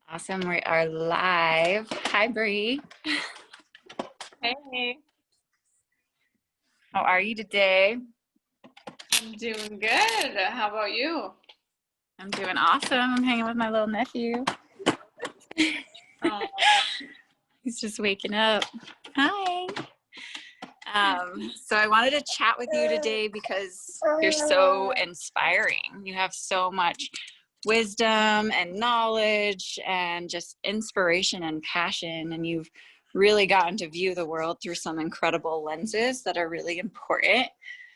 Awesome. We are live. Hi, Bree. Hey, How are you today? I'm doing good. How about you? I'm doing awesome. I'm hanging with my little nephew. Oh, He's just waking up. Hi. So I wanted to chat with you today because you're so inspiring. You have so much wisdom and knowledge and just inspiration and passion, and you've really gotten to view the world through some incredible lenses that are really important.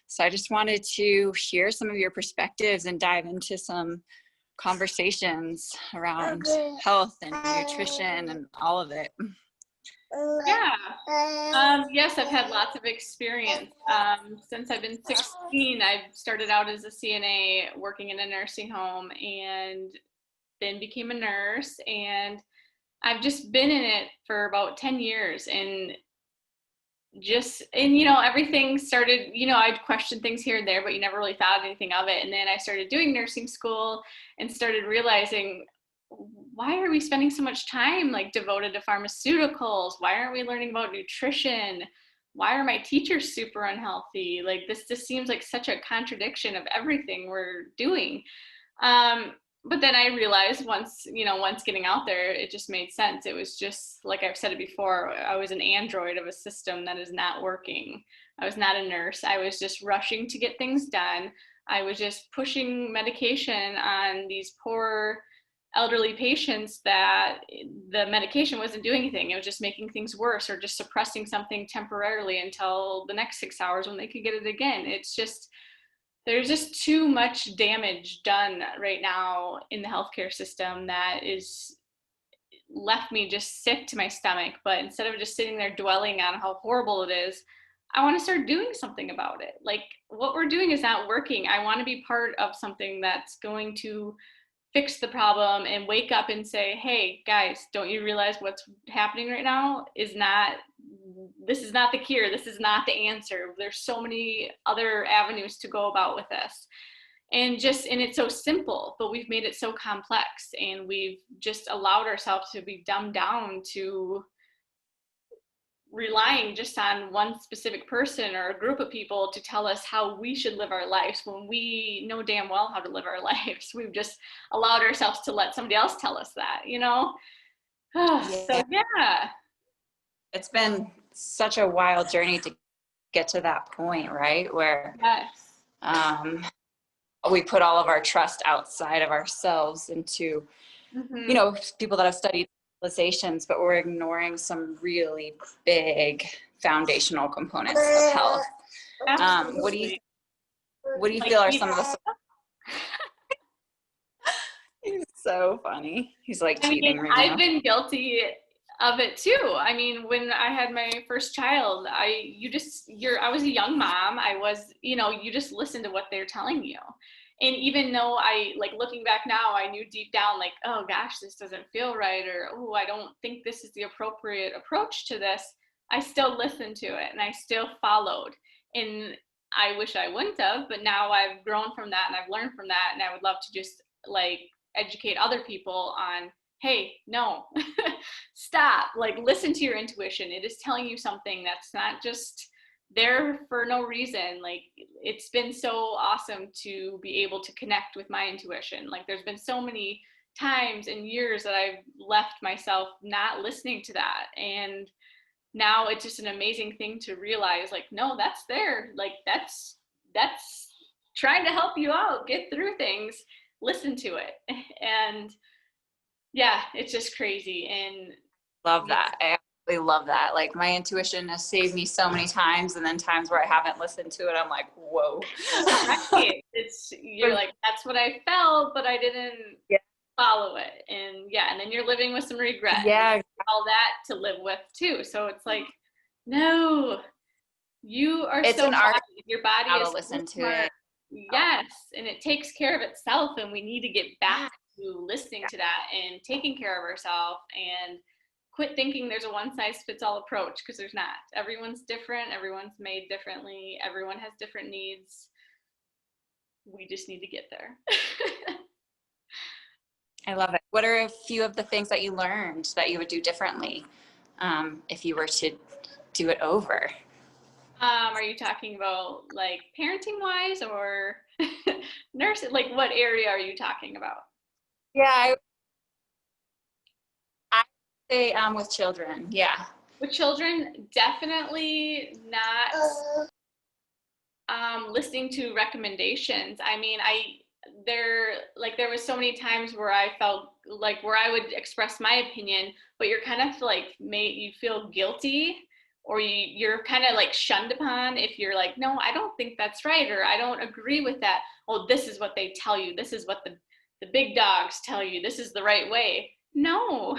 So I just wanted to hear some of your perspectives and dive into some conversations around health and nutrition and all of it. yeah. Yes, I've had lots of experience. Since I've been 16, I've started out as a CNA working in a nursing home and then became a nurse. And I've just been in it for about 10 years. And everything started, I'd question things here and there, but you never really thought anything of it. And then I started doing nursing school and started realizing, why are we spending so much time like devoted to pharmaceuticals? Why aren't we learning about nutrition? Why are my teachers super unhealthy? Like, this just seems like such a contradiction of everything we're doing. But then I realized once getting out there, it just made sense. It was just like I've said it before, I was an android of a system that is not working. I was not a nurse. I was just rushing to get things done. I was just pushing medication on these poor elderly patients that the medication wasn't doing anything. It was just making things worse or just suppressing something temporarily until the next 6 hours when they could get it again. There's just too much damage done right now in the healthcare system that is left me just sick to my stomach. But instead of just sitting there dwelling on how horrible it is, I want to start doing something about it. Like, what we're doing is not working. I want to be part of something that's going to fix the problem and wake up and say, hey guys, don't you realize what's happening right now this is not the cure, this is not the answer, there's so many other avenues to go about with this. And it's so simple, but we've made it so complex, and we've just allowed ourselves to be dumbed down to relying just on one specific person or a group of people to tell us how we should live our lives when we know damn well how to live our lives. We've just allowed ourselves to let somebody else tell us that, So yeah. It's been such a wild journey to get to that point, right? Where Yes. We put all of our trust outside of ourselves into, people that have studied civilizations, but we're ignoring some really big foundational components of health. What do you feel are some of the? He's so funny. He's like teething right now. I've been guilty of it too. I mean, when I had my first child, I was a young mom. I was, you just listen to what they're telling you. And even though looking back now, I knew deep down, like, oh gosh, this doesn't feel right, or, oh, I don't think this is the appropriate approach to this, I still listened to it and I still followed. And I wish I wouldn't have, but now I've grown from that and I've learned from that. And I would love to just educate other people on, hey, no, stop, listen to your intuition. It is telling you something that's not just there for no reason. It's been so awesome to be able to connect with my intuition. There's been so many times and years that I've left myself not listening to that, and now it's just an amazing thing to realize, no, that's there, that's trying to help you out, get through things, listen to it. And yeah, it's just crazy. And love that. I absolutely love that. My intuition has saved me so many times, and then times where I haven't listened to it, I'm like, whoa. Right. You're like, that's what I felt, but I didn't follow it. And and then you're living with some regret. Yeah. All that to live with too. So it's like, no, you are it's so an art. Your body how is to listen so to it. Yes, and it takes care of itself, and we need to get back to listening to that and taking care of ourselves, and quit thinking there's a one size fits all approach, because there's not. Everyone's different, everyone's made differently, everyone has different needs. We just need to get there. I love it. What are a few of the things that you learned that you would do differently if you were to do it over? Are you talking about like parenting wise or nursing? Like what area are you talking about? Yeah, I say with children. Yeah. With children, definitely not listening to recommendations. I mean, there was so many times where I felt like where I would express my opinion, but you're kind of like made you feel guilty, or you're kind of like shunned upon if you're like, no, I don't think that's right, or I don't agree with that. Oh, this is what they tell you. This is what the big dogs tell you. This is the right way. No,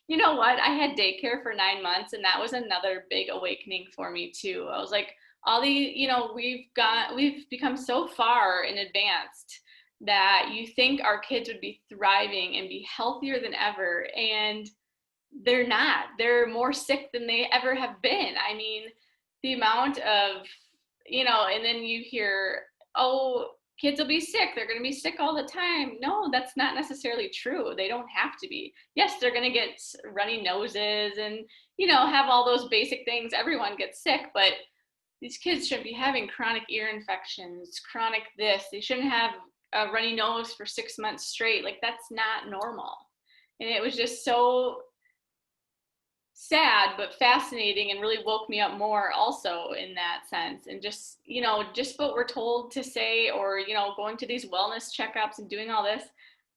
you know what? I had daycare for 9 months, and that was another big awakening for me too. I was like, all the, we've become so far in advanced that you think our kids would be thriving and be healthier than ever, and they're not. They're more sick than they ever have been. I mean, the amount of, and then you hear, oh, kids will be sick, they're going to be sick all the time. No, that's not necessarily true. They don't have to be. Yes, they're going to get runny noses and have all those basic things. Everyone gets sick, but these kids shouldn't be having chronic ear infections, chronic this. They shouldn't have a runny nose for 6 months straight. Like, that's not normal. And it was just so sad but fascinating, and really woke me up more also in that sense. And just what we're told to say, or going to these wellness checkups and doing all this.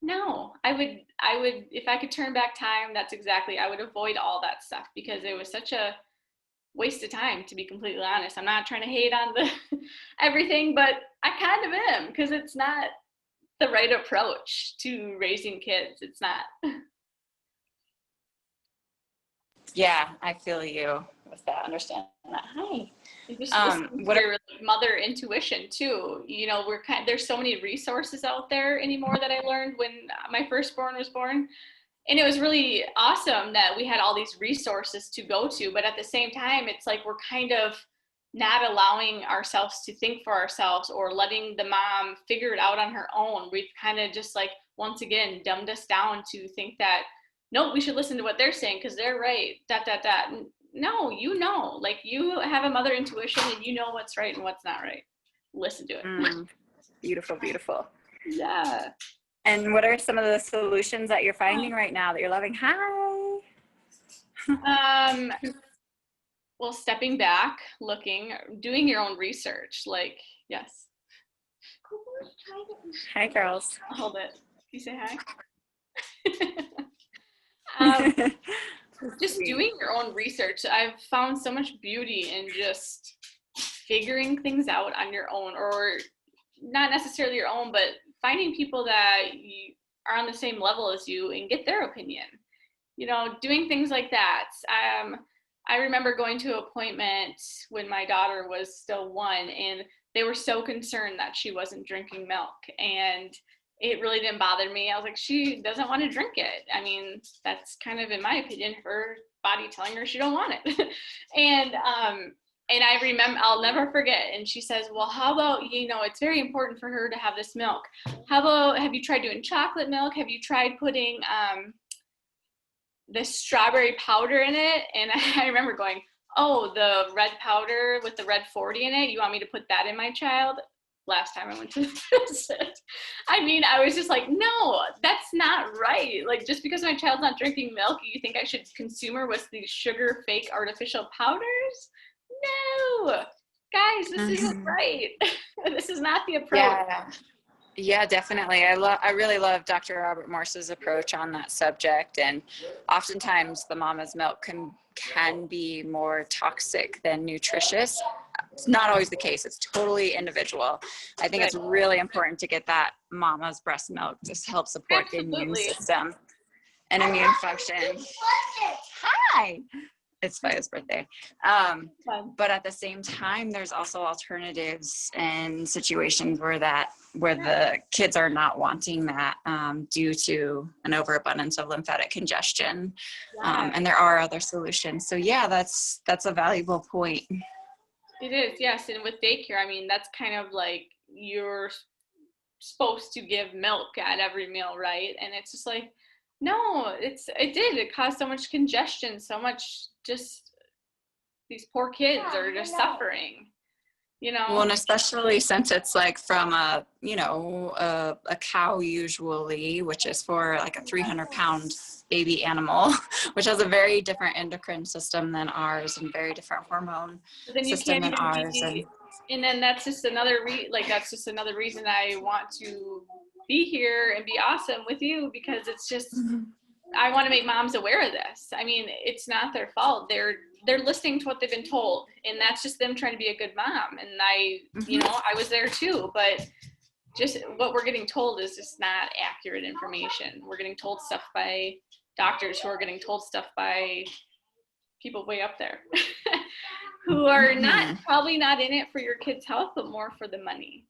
No, I would if I could turn back time, that's exactly, I would avoid all that stuff, because it was such a waste of time, to be completely honest. I'm not trying to hate on the everything, but I kind of am, because it's not the right approach to raising kids. It's not. Yeah, I feel you with that. Understand that. Hi. And just listening to What are, your mother intuition too. There's so many resources out there anymore that I learned when my firstborn was born. And it was really awesome that we had all these resources to go to, but at the same time, it's like we're kind of not allowing ourselves to think for ourselves, or letting the mom figure it out on her own. We've kind of just, like, once again, dumbed us down to think that, nope, we should listen to what they're saying because they're right, dot, dot, dot. No, like, you have a mother intuition, and you know what's right and what's not right. Listen to it. Beautiful, beautiful. Yeah. And what are some of the solutions that you're finding right now that you're loving? Hi. Well, stepping back, looking, doing your own research. Like, yes. Hi, girls. Hold it. Can you say hi? Just doing your own research. I've found so much beauty in just figuring things out on your own, or not necessarily your own, but finding people that are on the same level as you and get their opinion. Doing things like that. I remember going to an appointment when my daughter was still 1, and they were so concerned that she wasn't drinking milk, and it really didn't bother me. I was like, she doesn't want to drink it. I mean, that's kind of, in my opinion, her body telling her she don't want it. And I remember, I'll never forget. And she says, well, how about, it's very important for her to have this milk. How about, have you tried doing chocolate milk? Have you tried putting the strawberry powder in it? And I remember going, oh, the red powder with the red 40 in it, you want me to put that in my child? Last time I went to visit. I mean, I was just like, no, that's not right. Like, just because my child's not drinking milk, you think I should consume her with these sugar, fake, artificial powders? No, guys, this isn't right. This is not the approach. Yeah, definitely. I really love Dr. Robert Morse's approach on that subject, and oftentimes the mama's milk can be more toxic than nutritious. It's not always the case. It's totally individual. I think it's really important to get that mama's breast milk to help support the immune system and immune function. Hi. It's Fia's birthday. But at the same time, there's also alternatives and situations where the kids are not wanting that due to an overabundance of lymphatic congestion. And there are other solutions. So yeah, that's a valuable point. It is, yes. And with daycare, I mean, that's kind of like, you're supposed to give milk at every meal, right? And it's just like, No, it caused so much congestion, so much, just these poor kids are just suffering, you Well, know? and especially since it's like from a cow usually, which is for like a 300-pound baby animal, which has a very different endocrine system than ours and very different hormone But then you system can't than even ours. be, and then that's just another reason I want to be here and be awesome with you, because it's just, And I want to make moms aware of this. I mean, it's not their fault. They're listening to what they've been told, and that's just them trying to be a good mom. And I was there too, but just what we're getting told is just not accurate information. We're getting told stuff by doctors who are getting told stuff by people way up there who are probably not in it for your kid's health, but more for the money.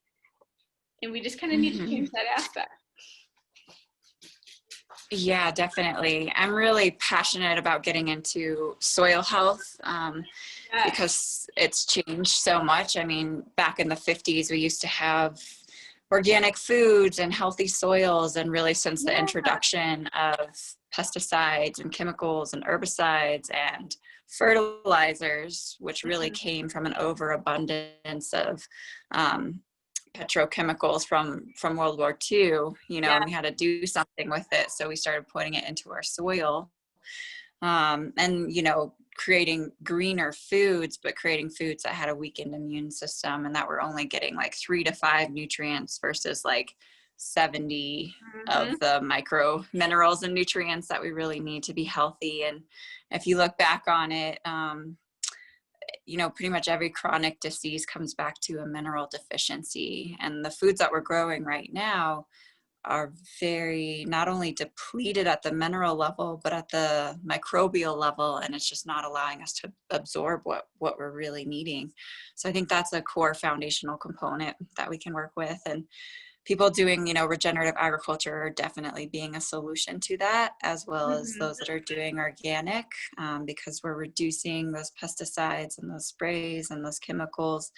And we just kind of need to change that aspect. Yeah, definitely. I'm really passionate about getting into soil health Yes. because it's changed so much. I mean, back in the 50s, we used to have organic foods and healthy soils. And really, since the introduction of pesticides and chemicals and herbicides and fertilizers, which really came from an overabundance of petrochemicals from World War II, and we had to do something with it. So we started putting it into our soil, and, creating greener foods, but creating foods that had a weakened immune system and that were only getting like 3 to 5 nutrients versus like 70 of the micro minerals and nutrients that we really need to be healthy. And if you look back on it, pretty much every chronic disease comes back to a mineral deficiency. And the foods that we're growing right now are very not only depleted at the mineral level, but at the microbial level. And it's just not allowing us to absorb what we're really needing. So I think that's a core foundational component that we can work with. And people doing, regenerative agriculture are definitely being a solution to that, as well as those that are doing organic, because we're reducing those pesticides and those sprays and those chemicals.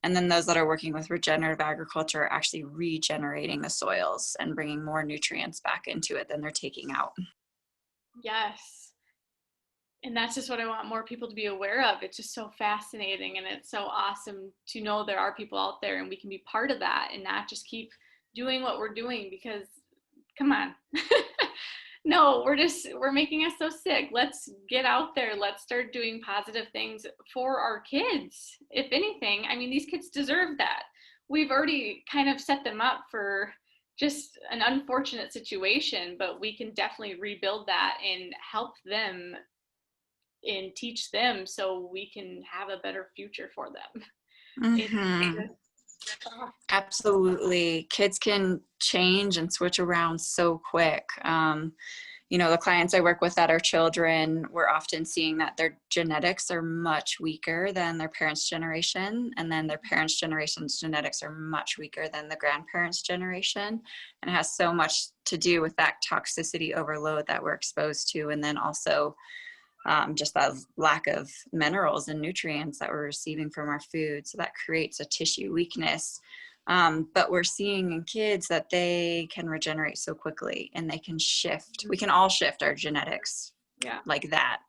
And then those that are working with regenerative agriculture are actually regenerating the soils and bringing more nutrients back into it than they're taking out. Yes. And that's just what I want more people to be aware of. It's just so fascinating, and it's so awesome to know there are people out there and we can be part of that and not just keep doing what we're doing, because come on. No, we're making us so sick. Let's get out there. Let's start doing positive things for our kids. If anything, I mean, these kids deserve that. We've already kind of set them up for just an unfortunate situation, but we can definitely rebuild that and help them and teach them so we can have a better future for them. Absolutely. Kids can change and switch around so quick. The clients I work with that are children, we're often seeing that their genetics are much weaker than their parents' generation. And then their parents' generation's genetics are much weaker than the grandparents' generation. And it has so much to do with that toxicity overload that we're exposed to. And then also just that lack of minerals and nutrients that we're receiving from our food. So that creates a tissue weakness. But we're seeing in kids that they can regenerate so quickly and they can shift. We can all shift our genetics like that,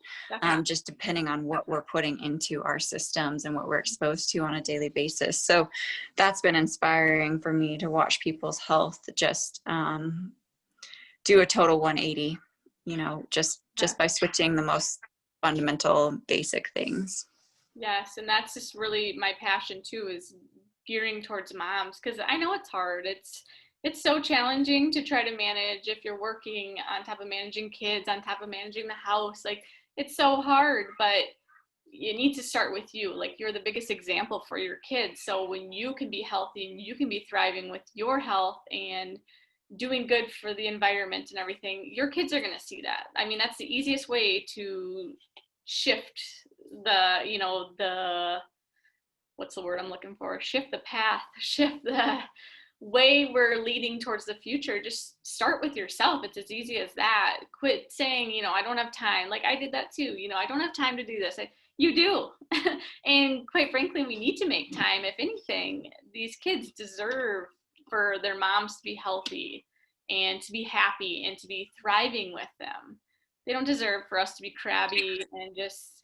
just depending on what we're putting into our systems and what we're exposed to on a daily basis. So that's been inspiring for me to watch people's health just do a total 180, just by switching the most fundamental basic things. Yes, and that's just really my passion too, is gearing towards moms, because I know it's hard. It's so challenging to try to manage if you're working on top of managing kids, on top of managing the house. Like, it's so hard, but you need to start with you. Like, you're the biggest example for your kids. So when you can be healthy and you can be thriving with your health and doing good for the environment and everything, your kids are going to see that. I mean, that's the easiest way to shift the what's the word I'm looking for? Shift the path, shift the way we're leading towards the future. Just start with yourself. It's as easy as that. Quit saying, I don't have time. Like, I did that too. I don't have time to do this. You do. And quite frankly, we need to make time. If anything, these kids deserve for their moms to be healthy and to be happy and to be thriving with them. They don't deserve for us to be crabby and just,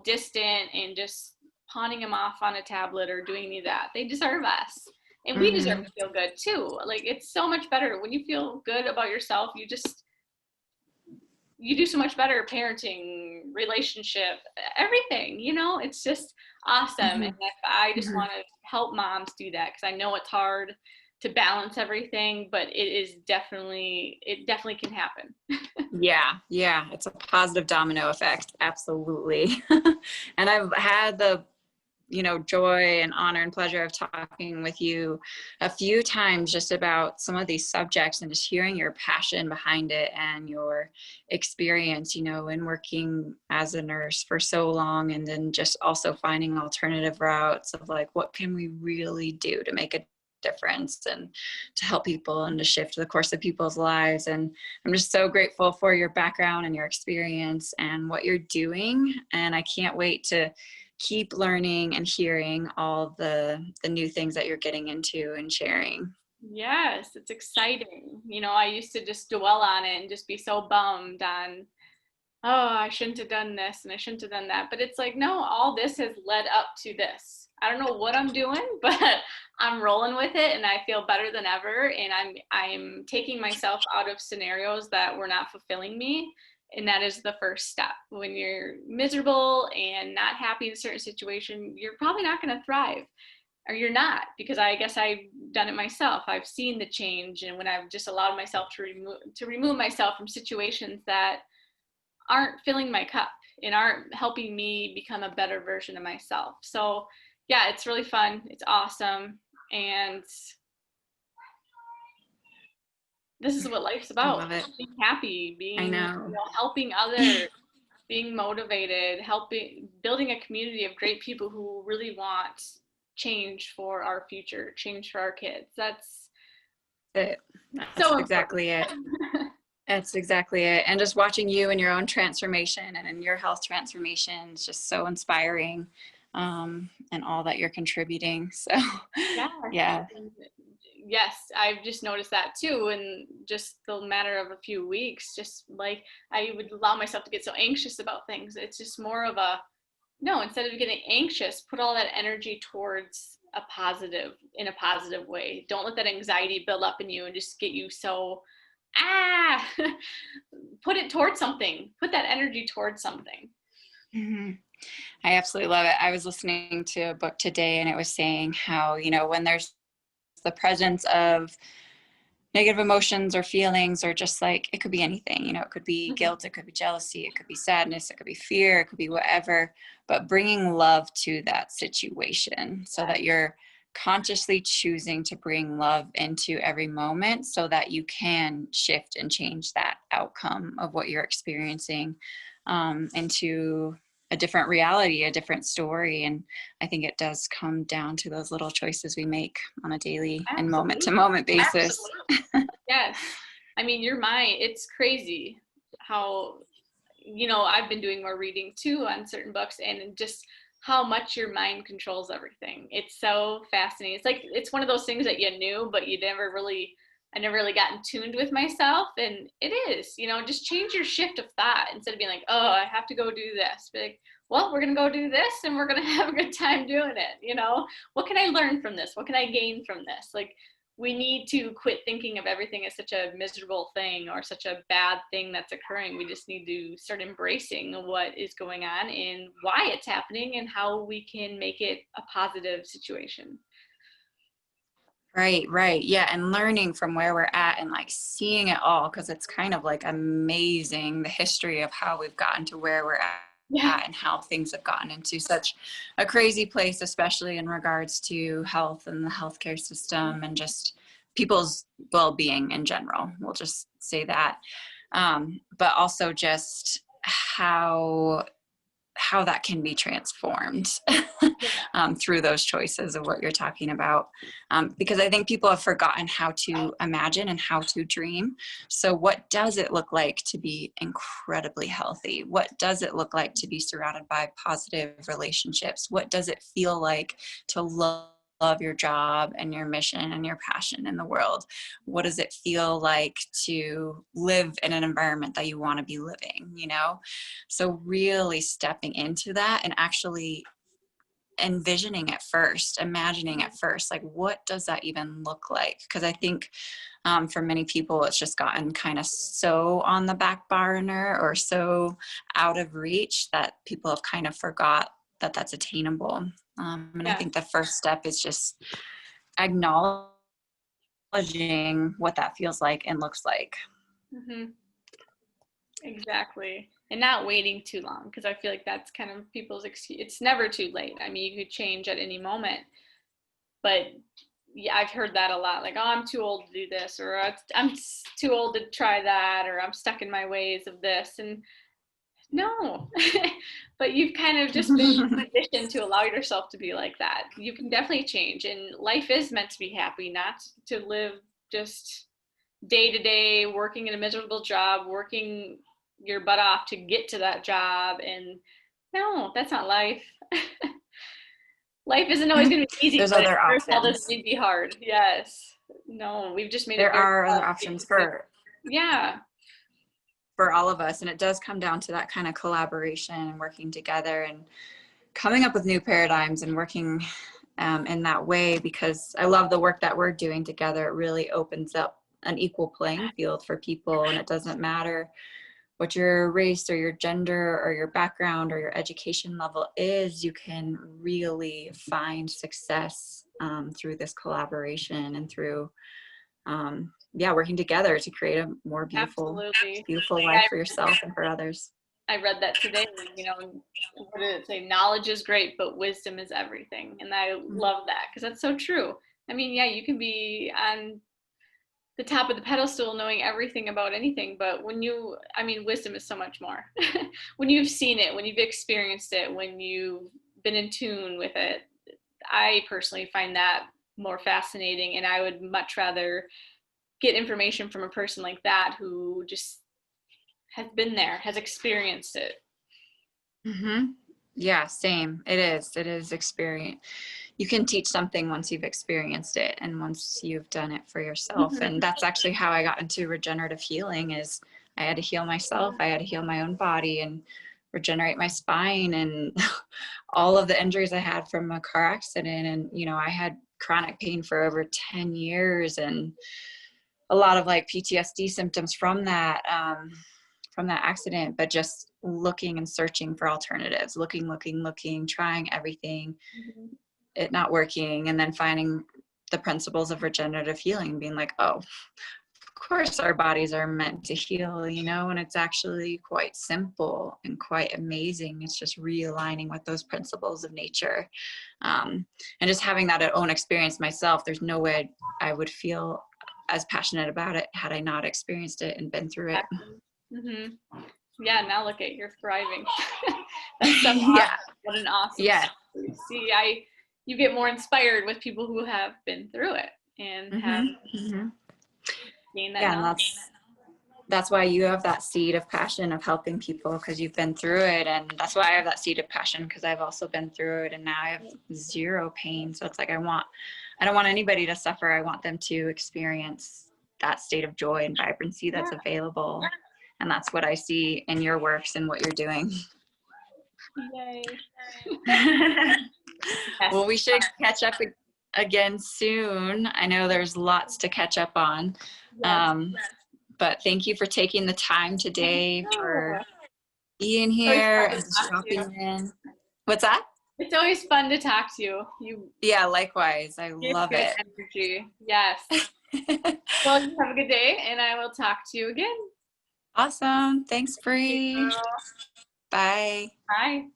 distant and just pawning them off on a tablet or doing any of that. They deserve us. And we deserve Mm-hmm. to feel good too. Like, it's so much better when you feel good about yourself. You do so much better parenting, relationship, everything, it's just awesome. Mm-hmm. And I just Mm-hmm. want to help moms do that, because I know it's hard to balance everything, but it definitely can happen. Yeah, yeah, it's a positive domino effect. Absolutely. And I've had the, joy and honor and pleasure of talking with you a few times just about some of these subjects and just hearing your passion behind it and your experience, in working as a nurse for so long, and then just also finding alternative routes of like, what can we really do to make a difference and to help people and to shift the course of people's lives. And I'm just so grateful for your background and your experience and what you're doing. And I can't wait to keep learning and hearing all the new things that you're getting into and sharing. Yes, it's exciting. I used to just dwell on it and just be so bummed on, oh, I shouldn't have done this and I shouldn't have done that. But it's like, no, all this has led up to this. I don't know what I'm doing, but I'm rolling with it and I feel better than ever. And I'm taking myself out of scenarios that were not fulfilling me. And that is the first step. When you're miserable and not happy in a certain situation, you're probably not going to thrive. Or you're not, because I guess I've done it myself. I've seen the change, and when I've just allowed myself to remove myself from situations that aren't filling my cup and aren't helping me become a better version of myself. So yeah, it's really fun. It's awesome. And this is what life's I about. love it. Being happy, I being, know. helping others, being motivated, building a community of great people who really want change for our future, change for our kids. That's It. That's so important. exactly it. That's exactly it. And just watching you and your own transformation and in your health transformation is just so inspiring, and all that you're contributing. So, Yeah. yeah. Yes, I've just noticed that too. In just the matter of a few weeks, just like I would allow myself to get so anxious about things. It's just more of a, no, instead of getting anxious, put all that energy towards in a positive way. Don't let that anxiety build up in you and just get you so, ah, put it towards something. Put that energy towards something. Mm-hmm. I absolutely love it. I was listening to a book today and it was saying how, when there's the presence of negative emotions or feelings, or just like, it could be anything, it could be Mm-hmm. guilt, it could be jealousy, it could be sadness, it could be fear, it could be whatever, but bringing love to that situation so that you're consciously choosing to bring love into every moment so that you can shift and change that outcome of what you're experiencing, into a different reality, a different story. And I think it does come down to those little choices we make on a daily and moment to moment basis. Yes. I mean, your mind, it's crazy how, I've been doing more reading too on certain books, and just how much your mind controls everything. It's so fascinating. It's like, it's one of those things that you knew, but I never really gotten tuned with myself. And it is, just change your shift of thought instead of being like, oh, I have to go do this. Be like, well, we're going to go do this and we're going to have a good time doing it. What can I learn from this? What can I gain from this? Like, we need to quit thinking of everything as such a miserable thing or such a bad thing that's occurring. We just need to start embracing what is going on and why it's happening and how we can make it a positive situation. Right. Yeah. And learning from where we're at and like seeing it all, because it's kind of like amazing the history of how we've gotten to where we're Yeah. at and how things have gotten into such a crazy place, especially in regards to health and the healthcare system and just people's well-being in general. We'll just say that. But also just how that can be transformed through those choices of what you're talking about. Because I think people have forgotten how to imagine and how to dream. So what does it look like to be incredibly healthy? What does it look like to be surrounded by positive relationships? What does it feel like to love love your job and your mission and your passion in the world? What does it feel like to live in an environment that you want to be living, you know? So really stepping into that and actually envisioning it first, imagining it first, like what does that even look like? Because I think for many people it's just gotten kind of so on the back burner or so out of reach that people have kind of forgot that that's attainable. And I Yeah. think the first step is just acknowledging what that feels like and looks like. Mm-hmm. Exactly. And not waiting too long, because I feel like that's kind of people's excuse. It's never too late. I mean, you could change at any moment, but yeah, I've heard that a lot. Like, oh, I'm too old to do this, or I'm too old to try that, or I'm stuck in my ways of this. And no, but you've kind of just been conditioned to allow yourself to be like that. You can definitely change, and life is meant to be happy, not to live just day to day, working in a miserable job, working your butt off to get to that job. And no, that's not life. Life isn't always going to be easy, There's but it other sure as hell options. doesn't need to be hard. Yes. No, we've just made it There very are other hard. options for Yeah. all of us, and it does come down to that kind of collaboration and working together and coming up with new paradigms and working in that way, because I love the work that we're doing together. It really opens up an equal playing field for people, and it doesn't matter what your race or your gender or your background or your education level is. You can really find success through this collaboration and through working together to create a more beautiful Absolutely. life for yourself and for others. I read that today. You know, what did it say? Knowledge is great, but wisdom is everything. And I love that, because that's so true. I mean, yeah, you can be on the top of the pedestal knowing everything about anything, but wisdom is so much more. When you've seen it, when you've experienced it, when you've been in tune with it, I personally find that more fascinating, and I would much rather get information from a person like that who just has been there, has experienced it. Mm-hmm. Yeah, same. It is experience. You can teach something once you've experienced it and once you've done it for yourself. Mm-hmm. And that's actually how I got into regenerative healing. Is I had to heal myself. I had to heal my own body and regenerate my spine and all of the injuries I had from a car accident. And, you know, I had chronic pain for over 10 years and a lot of like PTSD symptoms from that accident, but just looking and searching for alternatives, looking, trying everything, Mm-hmm. it not working, and then finding the principles of regenerative healing, being like, oh, of course our bodies are meant to heal, you know, and it's actually quite simple and quite amazing. It's just realigning with those principles of nature. And just having that own experience myself, there's no way I would feel as passionate about it had I not experienced it and been through it. Mm-hmm. Yeah, now look at, you're thriving. That's so awesome. Yeah. What an awesome Yeah. story. See, you get more inspired with people who have been through it and have gained that knowledge. And that's why you have that seed of passion of helping people, because you've been through it. And that's why I have that seed of passion, because I've also been through it and now I have zero pain. So it's like I don't want anybody to suffer. I want them to experience that state of joy and vibrancy that's available. And that's what I see in your works and what you're doing. Yay. Well, we should catch up again soon. I know there's lots to catch up on. Yes. But thank you for taking the time today, for being It's here always and fun to just talk to you. dropping in. What's that? It's always fun to talk to you. Yeah, likewise. I Give love good it. energy. Yes. Well, you have a good day, and I will talk to you again. Awesome. Thanks, Bree. Bye. Bye.